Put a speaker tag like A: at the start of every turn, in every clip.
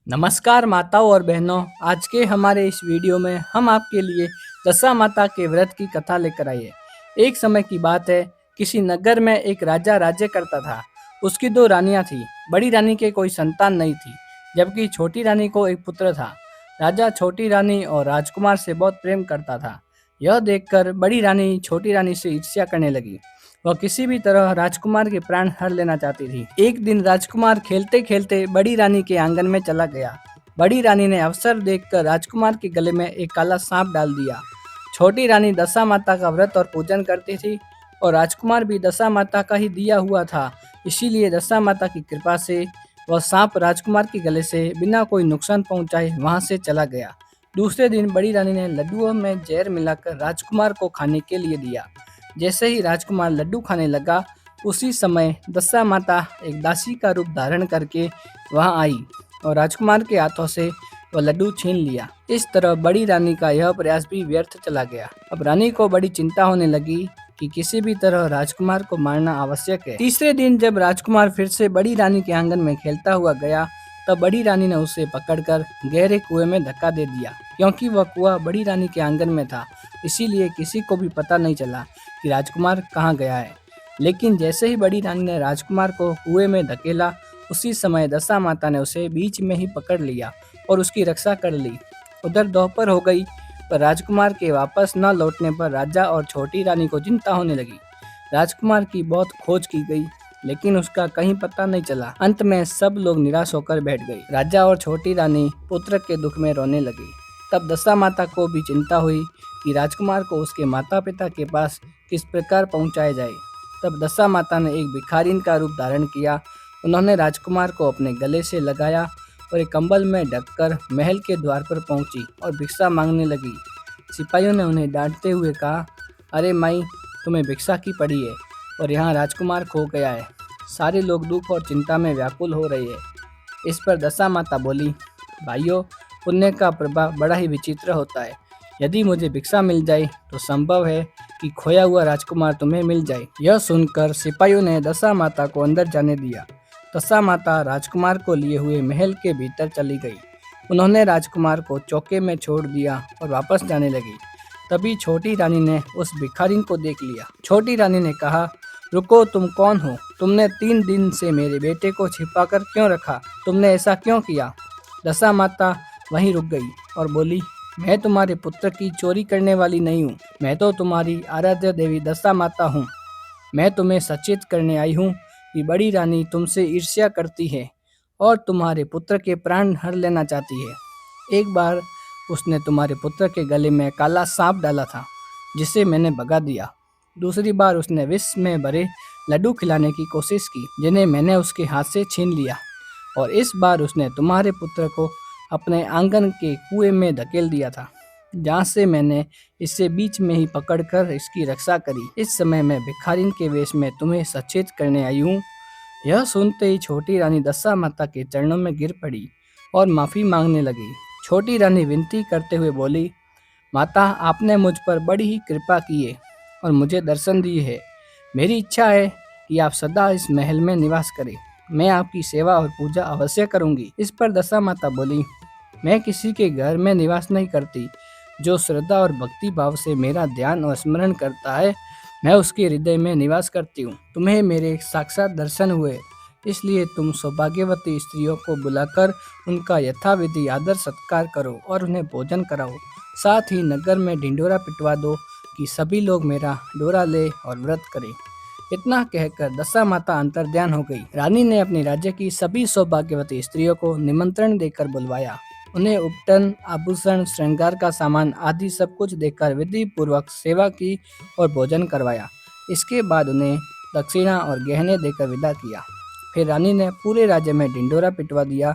A: नमस्कार माताओं और बहनों, आज के हमारे इस वीडियो में हम आपके लिए दशा माता के व्रत की कथा लेकर आए हैं। एक समय की बात है, किसी नगर में एक राजा राज्य करता था। उसकी दो रानियां थी। बड़ी रानी के कोई संतान नहीं थी, जबकि छोटी रानी को एक पुत्र था। राजा छोटी रानी और राजकुमार से बहुत प्रेम करता था। यह देखकर बड़ी रानी छोटी रानी से ईर्ष्या करने लगी। वह किसी भी तरह राजकुमार के प्राण हर लेना चाहती थी। एक दिन राजकुमार खेलते खेलते बड़ी रानी के आंगन में चला गया। बड़ी रानी ने अवसर देखकर राजकुमार के गले में एक काला सांप डाल दिया। छोटी रानी दशा माता का व्रत और पूजन करती थी और राजकुमार भी दशा माता का ही दिया हुआ था। इसीलिए दशा माता की कृपा से वह सांप राजकुमार के गले से बिना कोई नुकसान पहुंचाए वहां से चला गया। दूसरे दिन बड़ी रानी ने लड्डुओं में जहर मिलाकर राजकुमार को खाने के लिए दिया। जैसे ही राजकुमार लड्डू खाने लगा, उसी समय दशा माता एक दासी का रूप धारण करके वहां आई और राजकुमार के हाथों से वह लड्डू छीन लिया। इस तरह बड़ी रानी का यह प्रयास भी व्यर्थ चला गया। अब रानी को बड़ी चिंता होने लगी कि किसी भी तरह राजकुमार को मारना आवश्यक है। तीसरे दिन जब राजकुमार फिर से बड़ी रानी के आंगन में खेलता हुआ गया, तब बड़ी रानी ने उसे पकड़कर गहरे कुएं में धक्का दे दिया। क्योंकि वह कुआं बड़ी रानी के आंगन में था, इसीलिए किसी को भी पता नहीं चला कि राजकुमार कहाँ गया है। लेकिन जैसे ही बड़ी रानी ने राजकुमार को कुएं में धकेला, उसी समय दशा माता ने उसे बीच में ही पकड़ लिया और उसकी रक्षा कर ली। उधर दोपहर हो गई, पर राजकुमार के वापस न लौटने पर राजा और छोटी रानी को चिंता होने लगी। राजकुमार की बहुत खोज की गई, लेकिन उसका कहीं पता नहीं चला। अंत में सब लोग निराश होकर बैठ गए। राजा और छोटी रानी पुत्र के दुख में रोने लगी। तब दशा माता को भी चिंता हुई कि राजकुमार को उसके माता पिता के पास किस प्रकार पहुंचाया जाए। तब दशा माता ने एक भिखारिन का रूप धारण किया। उन्होंने राजकुमार को अपने गले से लगाया और एक कंबल में ढककर महल के द्वार पर पहुंची और भिक्षा मांगने लगी। सिपाहियों ने उन्हें डांटते हुए कहा, अरे माई, तुम्हें भिक्षा की पड़ी है और यहाँ राजकुमार खो गया है। सारे लोग दुख और चिंता में व्याकुल हो रहे हैं। इस पर दशा माता बोली, भाइयों, पुण्य का प्रभाव बड़ा ही विचित्र होता है। यदि मुझे भिक्षा मिल जाए तो संभव है कि खोया हुआ राजकुमार तुम्हें मिल जाए। यह सुनकर सिपाहियों ने दशा माता को अंदर जाने दिया। दशा माता राजकुमार को लिए हुए महल के भीतर चली गई। उन्होंने राजकुमार को चौके में छोड़ दिया और वापस जाने लगी। तभी छोटी रानी ने उस भिखारिन को देख लिया। छोटी रानी ने कहा, रुको, तुम कौन हो? तुमने 3 दिन से मेरे बेटे को छिपाकर क्यों रखा? तुमने ऐसा क्यों किया? दशा माता वहीं रुक गई और बोली, मैं तुम्हारे पुत्र की चोरी करने वाली नहीं हूँ। मैं तो तुम्हारी आराध्य देवी दशा माता हूँ। मैं तुम्हें सचेत करने आई हूँ कि बड़ी रानी तुमसे ईर्ष्या करती है और तुम्हारे पुत्र के प्राण हर लेना चाहती है। एक बार उसने तुम्हारे पुत्र के गले में काला सांप डाला था, जिसे मैंने भगा दिया। दूसरी बार उसने विष में भरे लड्डू खिलाने की कोशिश की, जिन्हें मैंने उसके हाथ से छीन लिया। और इस बार उसने तुम्हारे पुत्र को अपने आंगन के कुएं में धकेल दिया था, जहाँ से मैंने इसे बीच में ही पकड़कर इसकी रक्षा करी। इस समय मैं भिखारिन के वेश में तुम्हें सचेत करने आई हूँ। यह सुनते ही छोटी रानी दशा माता के चरणों में गिर पड़ी और माफ़ी मांगने लगी। छोटी रानी विनती करते हुए बोली, माता, आपने मुझ पर बड़ी ही कृपा की है और मुझे दर्शन दिए है। मेरी इच्छा है कि आप सदा इस महल में निवास करें। मैं आपकी सेवा और पूजा अवश्य करूंगी। इस पर दशा माता बोली, मैं किसी के घर में निवास नहीं करती। जो श्रद्धा और भक्ति भाव से मेरा ध्यान और स्मरण करता है, मैं उसके हृदय में निवास करती हूँ। तुम्हें मेरे साक्षात दर्शन हुए, इसलिए तुम सौभाग्यवती स्त्रियों को बुलाकर उनका यथाविधि आदर सत्कार करो और उन्हें भोजन कराओ। साथ ही नगर में ढिंढोरा पिटवा दो कि सभी लोग मेरा डोरा ले और व्रत करें। इतना कहकर दशा माता अंतर्ध्यान हो गई। रानी ने अपने राज्य की सभी सौभाग्यवती स्त्रियों को निमंत्रण देकर बुलवाया। उन्हें उपटन, आभूषण, श्रृंगार का सामान आदि सब कुछ देकर विधि पूर्वक सेवा की और भोजन करवाया। इसके बाद उन्हें दक्षिणा और गहने देकर विदा किया। फिर रानी ने पूरे राज्य में ढिंढोरा पिटवा दिया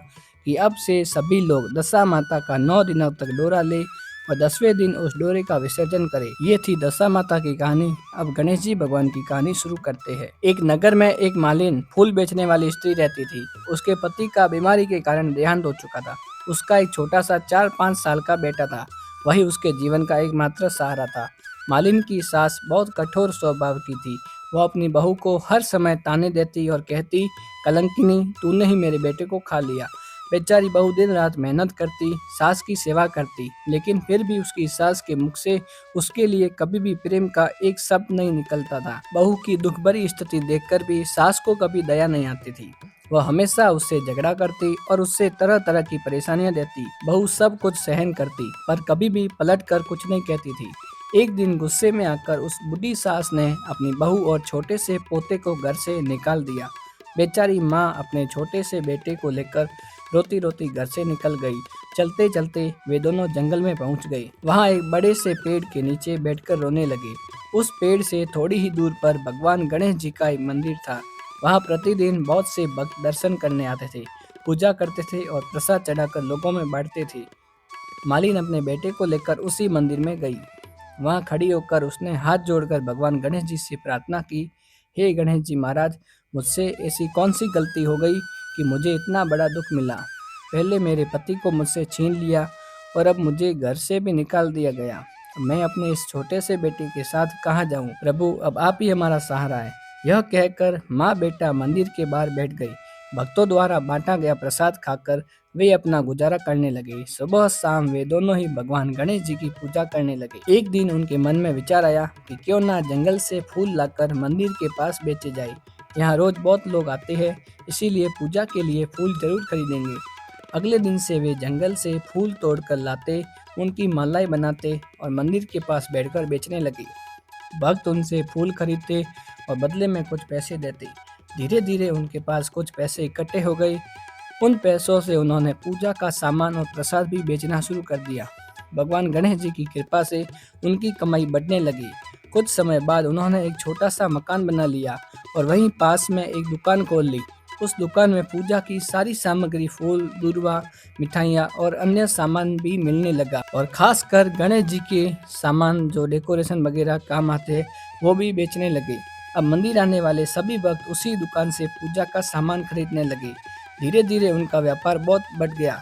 A: कि अब से सभी लोग दशा माता का 9 दिनों तक डोरा ले और 10वें दिन उस डोरे का विसर्जन करे। ये थी दशा माता की कहानी। अब गणेश जी भगवान की कहानी शुरू करते हैं। एक नगर में एक मालिन, फूल बेचने वाली स्त्री रहती थी। उसके पति का बीमारी के कारण देहांत हो चुका था। उसका एक छोटा सा 4-5 साल का बेटा था। वही उसके जीवन का एकमात्र सहारा था। मालिन की सास बहुत कठोर स्वभाव की थी। वह अपनी बहू को हर समय ताने देती और कहती, कलंकिनी, तूने ही मेरे बेटे को खा लिया। बेचारी बहू दिन रात मेहनत करती, सास की सेवा करती, लेकिन फिर भी उसकी सास के मुख से उसके लिए कभी भी प्रेम का एक शब्द नहीं निकलता था। बहू की दुख भरी स्थिति देखकर भी सास को कभी दया नहीं आती थी। वह हमेशा उससे झगड़ा करती और उससे तरह तरह की परेशानियां देती। बहू सब कुछ सहन करती पर कभी भी पलट कर कुछ नहीं कहती थी। एक दिन गुस्से में आकर उस बुढ़ी सास ने अपनी बहू और छोटे से पोते को घर से निकाल दिया। बेचारी माँ अपने छोटे से बेटे को लेकर रोती रोती घर से निकल गई। चलते चलते वे दोनों जंगल में पहुंच गए। वहां एक बड़े से पेड़ के नीचे बैठकर रोने लगे। उस पेड़ से थोड़ी ही दूर पर भगवान गणेश जी का एक मंदिर था। वहां प्रतिदिन बहुत से भक्त दर्शन करने आते थे, पूजा करते थे और प्रसाद चढ़ाकर लोगों में बांटते थे। मालिन अपने बेटे को लेकर उसी मंदिर में गई। वहां खड़ी होकर उसने हाथ जोड़कर भगवान गणेश जी से प्रार्थना की, हे गणेश जी महाराज, मुझसे ऐसी कौन सी गलती हो गई कि मुझे इतना बड़ा दुख मिला। पहले मेरे पति को मुझसे छीन लिया और अब मुझे घर से भी निकाल दिया गया। मैं अपने इस छोटे से बेटे के साथ कहाँ जाऊँ। प्रभु, अब आप ही हमारा सहारा है। यह कहकर माँ बेटा मंदिर के बाहर बैठ गई। भक्तों द्वारा बांटा गया प्रसाद खाकर वे अपना गुजारा करने लगे। सुबह शाम वे दोनों ही भगवान गणेश जी की पूजा करने लगे। एक दिन उनके मन में विचार आया कि क्यों ना जंगल से फूल लाकर मंदिर के पास बेचे जाए। यहाँ रोज बहुत लोग आते हैं, इसीलिए पूजा के लिए फूल जरूर खरीदेंगे। अगले दिन से वे जंगल से फूल तोड़कर लाते, उनकी मालाएं बनाते और मंदिर के पास बैठकर बेचने लगे। भक्त उनसे फूल खरीदते और बदले में कुछ पैसे देते। धीरे धीरे उनके पास कुछ पैसे इकट्ठे हो गए। उन पैसों से उन्होंने पूजा का सामान और प्रसाद भी बेचना शुरू कर दिया। भगवान गणेश जी की कृपा से उनकी कमाई बढ़ने लगी। कुछ समय बाद उन्होंने एक छोटा सा मकान बना लिया और वहीं पास में एक दुकान खोल ली। उस दुकान में पूजा की सारी सामग्री, फूल, दूर्वा, मिठाइयाँ और अन्य सामान भी मिलने लगा और खासकर गणेश जी के सामान जो डेकोरेशन वगैरह काम आते हैं वो भी बेचने लगे। अब मंदिर आने वाले सभी भक्त उसी दुकान से पूजा का सामान खरीदने लगे। धीरे धीरे उनका व्यापार बहुत बढ़ गया।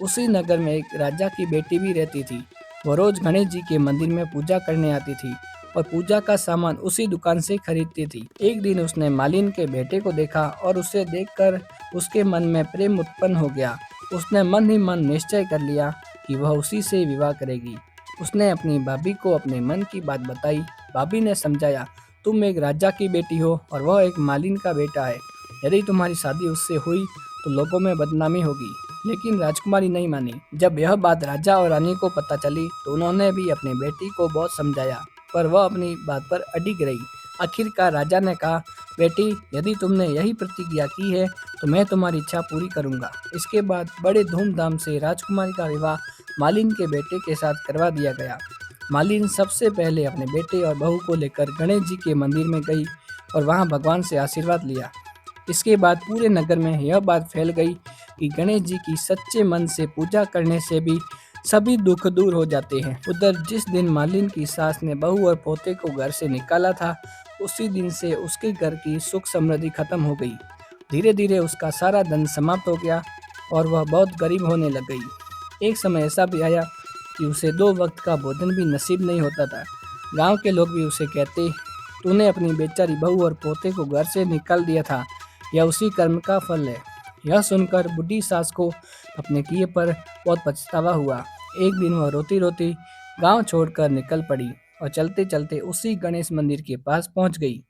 A: उसी नगर में एक राजा की बेटी भी रहती थी। वो रोज गणेश जी के मंदिर में पूजा करने आती थी और पूजा का सामान उसी दुकान से खरीदती थी। एक दिन उसने मालिन के बेटे को देखा और उसे देखकर उसके मन में प्रेम उत्पन्न हो गया। उसने मन ही मन निश्चय कर लिया कि वह उसी से विवाह करेगी। उसने अपनी भाभी को अपने मन की बात बताई। भाभी ने समझाया, तुम एक राजा की बेटी हो और वह एक मालिन का बेटा है। यदि तुम्हारी शादी उससे हुई तो लोगों में बदनामी होगी। लेकिन राजकुमारी नहीं मानी। जब यह बात राजा और रानी को पता चली तो उन्होंने भी अपनी बेटी को बहुत समझाया, पर वह अपनी बात पर अडिग रही। आखिरकार राजा ने कहा, बेटी, यदि तुमने यही प्रतिज्ञा की है तो मैं तुम्हारी इच्छा पूरी करूंगा। इसके बाद बड़े धूमधाम से राजकुमारी का विवाह मालिन के बेटे के साथ करवा दिया गया। मालिन सबसे पहले अपने बेटे और बहू को लेकर गणेश जी के मंदिर में गई और वहां भगवान से आशीर्वाद लिया। इसके बाद पूरे नगर में यह बात फैल गई कि गणेश जी की सच्चे मन से पूजा करने से भी सभी दुख दूर हो जाते हैं। उधर जिस दिन मालिन की सास ने बहू और पोते को घर से निकाला था, उसी दिन से उसके घर की सुख समृद्धि खत्म हो गई। धीरे धीरे उसका सारा धन समाप्त हो गया और वह बहुत गरीब होने लग गई। एक समय ऐसा भी आया कि उसे 2 वक्त का भोजन भी नसीब नहीं होता था। गांव के लोग भी उसे कहते, तूने अपनी बेचारी बहू और पोते को घर से निकाल दिया था, यह उसी कर्म का फल है। यह सुनकर बुढ़ी सास को अपने किए पर बहुत पछतावा हुआ। एक दिन वह रोती रोती गांव छोड़कर निकल पड़ी और चलते चलते उसी गणेश मंदिर के पास पहुंच गई।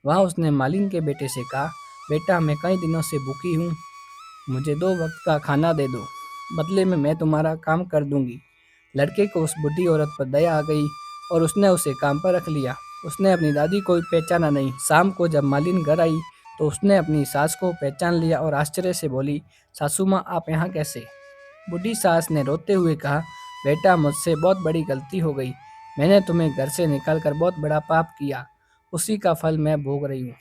A: वहां उसने मालिन के बेटे से कहा, बेटा, मैं कई दिनों से भूखी हूँ, मुझे 2 वक्त का खाना दे दो, बदले में मैं तुम्हारा काम कर दूंगी। लड़के को उस बुढ़ी औरत पर दया आ गई और उसने उसे काम पर रख लिया। उसने अपनी दादी को पहचाना नहीं। शाम को जब मालिन घर आई तो उसने अपनी सास को पहचान लिया और आश्चर्य से बोली, सासू माँ, आप यहाँ कैसे? बुढ़ी सास ने रोते हुए कहा, बेटा, मुझसे बहुत बड़ी गलती हो गई। मैंने तुम्हें घर से निकालकर बहुत बड़ा पाप किया, उसी का फल मैं भोग रही हूँ।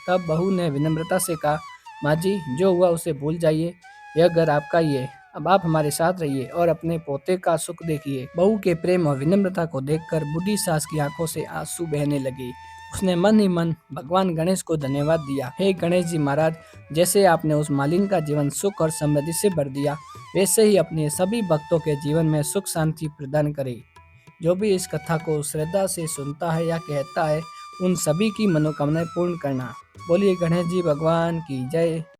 A: तब बहू ने विनम्रता से कहा, माँ जी, जो हुआ उसे भूल जाइए, यह घर आपका ही है। अब आप हमारे साथ रहिए और अपने पोते का सुख देखिए। बहू के प्रेम और विनम्रता को देखकर बुढ़ी सास की आंखों से आंसू बहने लगे। उसने मन ही मन भगवान गणेश को धन्यवाद दिया। हे गणेश जी महाराज, जैसे आपने उस मालिन का जीवन सुख और समृद्धि से भर दिया, वैसे ही अपने सभी भक्तों के जीवन में सुख शांति प्रदान करे। जो भी इस कथा को श्रद्धा से सुनता है या कहता है, उन सभी की मनोकामनाएं पूर्ण करना। बोलिए गणेश जी भगवान की जय।